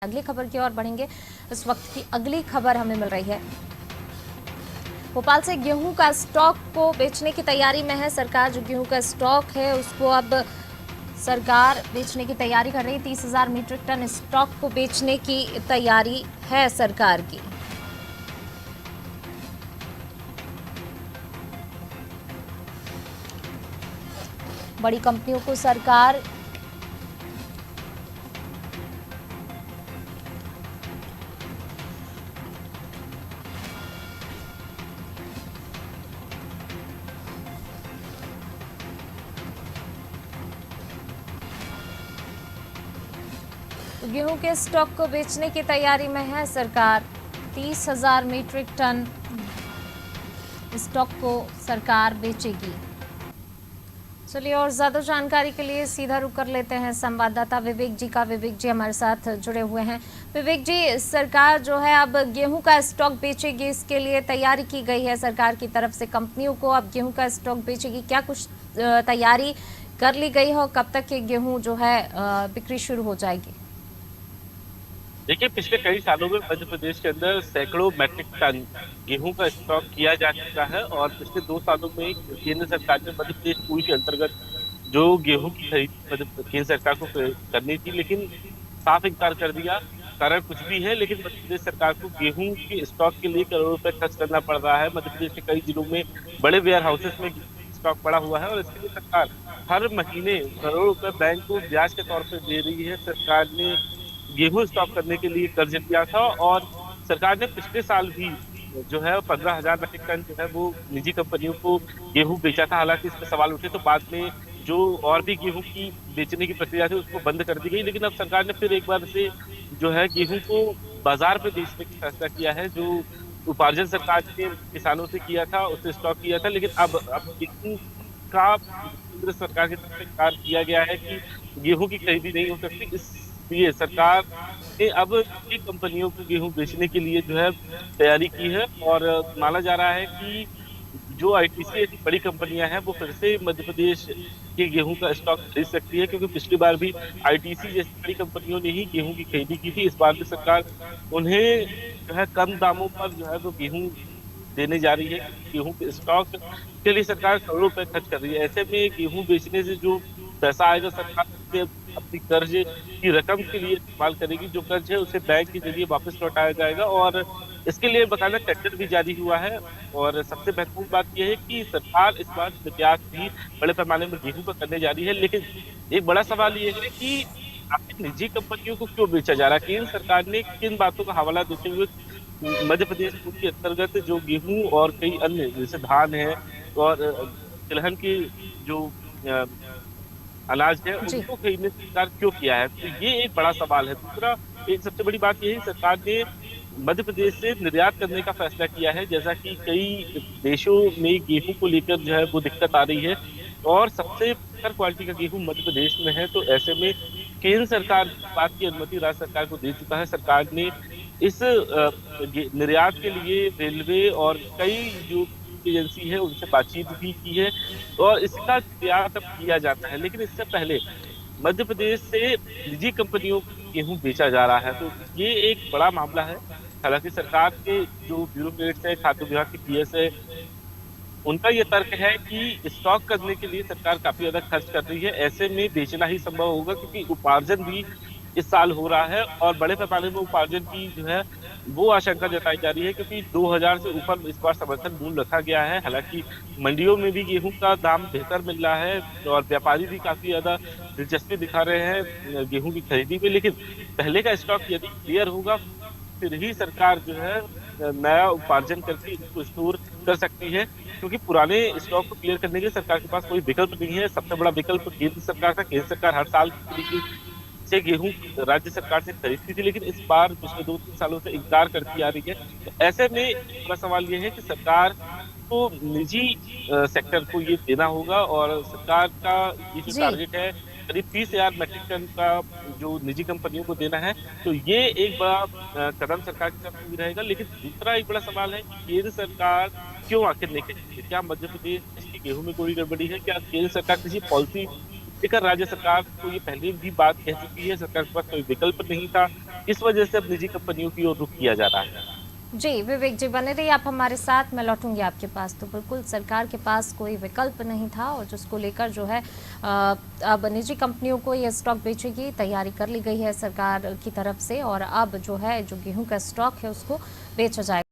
अगली खबर की ओर बढ़ेंगे। इस वक्त की अगली खबर हमें मिल रही है। भोपाल से गेहूं का स्टॉक को बेचने की तैयारी में है सरकार। जो गेहूं का स्टॉक है उसको अब सरकार बेचने की तैयारी कर रही है। 30,000 मीट्रिक टन स्टॉक को बेचने की तैयारी है सरकार की। बड़ी कंपनियों को सरकार गेहूं के स्टॉक को बेचने की तैयारी में है सरकार। 30,000 मीट्रिक टन स्टॉक को सरकार बेचेगी। चलिए और ज्यादा जानकारी के लिए सीधा रुक कर लेते हैं संवाददाता विवेक जी का। विवेक जी हमारे साथ जुड़े हुए हैं। विवेक जी, सरकार जो है अब गेहूं का स्टॉक बेचेगी, इसके लिए तैयारी की गई है सरकार की तरफ से। कंपनियों को अब गेहूं का स्टॉक बेचेगी, क्या कुछ तैयारी कर ली गई है और कब तक ये गेहूं जो है बिक्री शुरू हो जाएगी? देखिए, पिछले कई सालों में मध्य प्रदेश के अंदर सैकड़ों मैट्रिक टन गेहूं का स्टॉक किया जा चुका है और पिछले 2 सालों में केंद्र सरकार ने मध्य प्रदेश पूल के अंतर्गत जो गेहूं की खरीद केंद्र सरकार को करनी थी, लेकिन साफ इनकार कर दिया। कारण कुछ भी है, लेकिन मध्य प्रदेश सरकार को गेहूं के स्टॉक के लिए करोड़ों रुपए खर्च करना पड़ रहा है। मध्य प्रदेश के कई जिलों में बड़े वेयर हाउसेस में स्टॉक पड़ा हुआ है और इसके लिए सरकार हर महीने करोड़ों रुपए बैंक को ब्याज के तौर पर दे रही है। सरकार ने गेहूं स्टॉक करने के लिए कर्ज लिया था और सरकार ने पिछले साल भी जो है 15,000 मीट्रिक टन जो है वो निजी कंपनियों को गेहूं बेचा था। हालांकि इस पर सवाल उठे तो बाद में जो और भी गेहूं की बेचने की प्रक्रिया थी उसको बंद कर दी गई, लेकिन अब सरकार ने फिर एक बार से जो है गेहूं को बाजार में बेचने का फैसला किया है। जो उपार्जन सरकार ने किसानों से किया था उससे स्टॉक किया था, लेकिन अब गेहूं का केंद्र सरकार की तरफ से कार्य किया गया है कि गेहूं की खरीदी नहीं हो सकती। इसलिए सरकार ने अब निजी कंपनियों को गेहूं बेचने के लिए जो है तैयारी की है और माना जा रहा है कि जो आईटीसी ऐसी बड़ी कंपनियां हैं वो फिर से मध्य प्रदेश के गेहूं का स्टॉक खरीद सकती है, क्योंकि पिछली बार भी आईटीसी जैसी बड़ी कंपनियों ने ही गेहूं की खरीदी की थी। इस बार भी सरकार उन्हें जो है कम दामों पर जो है वो गेहूं देने जा रही है। गेहूं के स्टॉक के लिए सरकार करोड़ों रुपए खर्च कर रही है। ऐसे में गेहूं बेचने से जो पैसा आएगा सरकार उसे अपनी कर्ज की रकम के लिए इस्तेमाल करेगी। जो कर्ज है उसे बैंक के जरिए वापस लौटाया जाएगा और इसके लिए बकायदा टेंडर भी जारी हुआ है। और सबसे महत्वपूर्ण बात यह है कि सरकार इस बार निर्यात भी बड़े पैमाने में गेहूं का करने जा रही है, लेकिन एक बड़ा सवाल ये है कि आखिर निजी कंपनियों को क्यों बेचा जा रहा है। केंद्र सरकार ने किन बातों का हवाला देते हुए मध्य प्रदेश के अंतर्गत जो गेहूं और कई अन्य जैसे धान है और तिलहन की जो अनाज है जी। उनको खरीदने से इनकार क्यों किया है, तो ये एक बड़ा सवाल है। दूसरा, एक सबसे बड़ी बात यह है सरकार ने मध्य प्रदेश से निर्यात करने का फैसला किया है। जैसा कि कई देशों में गेहूं को लेकर जो है वो दिक्कत आ रही है और सबसे बेहतर क्वालिटी का गेहूं मध्य प्रदेश में है, तो ऐसे में केंद्र सरकार इस बात की अनुमति राज्य सरकार को दे चुका है। सरकार ने इस निर्यात के लिए रेलवे और कई जो एजेंसी है उनसे बातचीत भी की है और इसका निर्यात अब किया जाता है। लेकिन इससे पहले मध्य प्रदेश से निजी कंपनियों को गेहूं बेचा जा रहा है, तो ये एक बड़ा मामला है। हालांकि सरकार के जो ब्यूरोक्रेट्स है, खाद्य विभाग की पीएस है, उनका ये तर्क है कि स्टॉक करने के लिए सरकार काफी ज्यादा खर्च कर रही है। ऐसे में बेचना ही संभव होगा, क्योंकि उपार्जन भी इस साल हो रहा है और बड़े पैमाने में उपार्जन की जो है वो आशंका जताई जा रही है, क्योंकि 2,000 से ऊपर इस बार समर्थन मूल्य रखा गया है। हालांकि मंडियों में भी गेहूं का दाम बेहतर मिल रहा है और व्यापारी भी काफी ज्यादा दिलचस्पी दिखा रहे हैं गेहूं की खरीदी में, लेकिन पहले का स्टॉक यदि क्लियर होगा फिर ही सरकार जो है नया उपार्जन करके इसको स्टोर कर सकती है, क्योंकि पुराने स्टॉक को क्लियर करने के लिए सरकार के पास कोई विकल्प नहीं है। सबसे बड़ा विकल्प केंद्र सरकार का। केंद्र सरकार हर साल की तरीके से गेहूं राज्य सरकार से खरीदती थी, लेकिन इस बार पिछले 2-3 सालों से इनकार करती आ रही है। तो ऐसे में बड़ा सवाल यह है कि सरकार को निजी सेक्टर को ये देना होगा और सरकार का ये जो जी। टारगेट है करीब 30,000 मीट्रिक टन का जो निजी कंपनियों को देना है, तो ये एक बड़ा कदम सरकार की तरफ से भी रहेगा। लेकिन दूसरा एक बड़ा सवाल है कि केंद्र सरकार क्यों आखिर नहीं करेगी। क्या मध्य प्रदेश की गेहूं में कोई गड़बड़ी है? क्या केंद्र सरकार किसी पॉलिसी लेकिन राज्य सरकार को ये पहले भी बात कह चुकी है, सरकार के पास कोई विकल्प नहीं था। इस वजह से अब निजी कंपनियों की ओर रुख किया जा रहा है। जी विवेक जी, बने रहिए आप हमारे साथ, मैं लौटूंगी आपके पास। तो बिल्कुल सरकार के पास कोई विकल्प नहीं था और जिसको लेकर जो है अब निजी कंपनियों को ये स्टॉक बेचेगी, तैयारी कर ली गई है सरकार की तरफ से और अब जो है जो गेहूं का स्टॉक है उसको बेचा जाएगा।